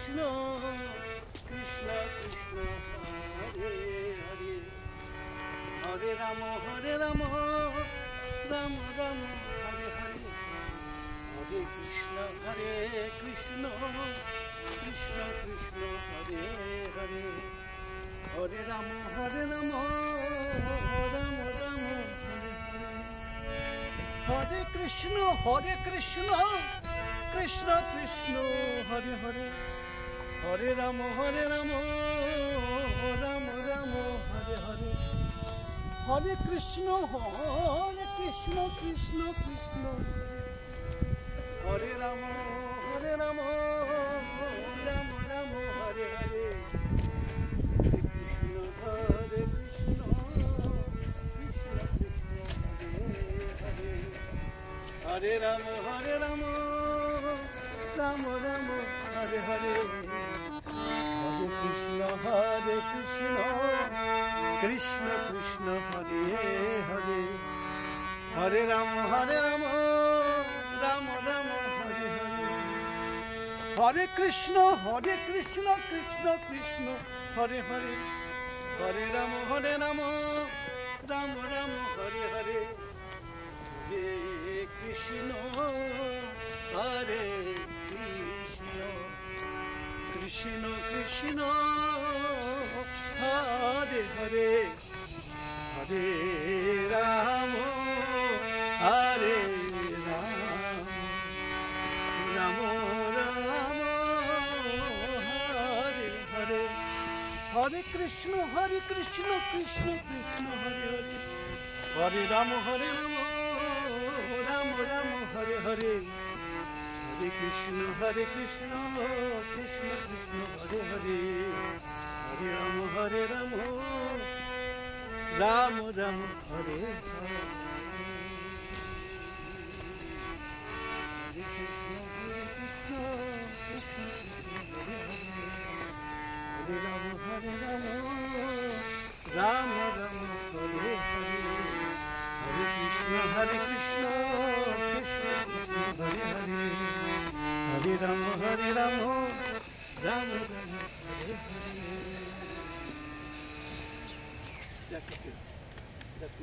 Krishna Krishna Krishna Hare Hare Hare Ram Ram Ram Hare Hare Hare Krishna Krishna Krishna Hare Hare Hare Ram Ram Ram Hare Hare Hare Krishna Krishna Krishna Hare Hare Hare Ram Ram Ram Hare Hare Hare Krishna Krishna Krishna Hare Ram Ram Ram Hare Hare Krishna Krishna Hare Ram Ram Ram Hare Hare Hare Krishna Krishna Krishna Hare Hare Hare Ram Ram Ram Hare Hare Hare Krishna Krishna Krishna Hare Hare Hare Ram Ram Ram Hare Hare Hare Krishna Hare Krishna Krishna Hare Hare Hare Ram Hare Ram Ram Ram Hare Hare Hare Krishna Krishna Krishna Hare Hare Hare Ram Ram Hare Hare Hare Krishna Krishna Krishna Hare Hare Hare Ram Ram Hare Hare Hare Ram Ram Hare Hare Hare Krishna Krishna Hare Hare Hare Ram Ram Hare Hare.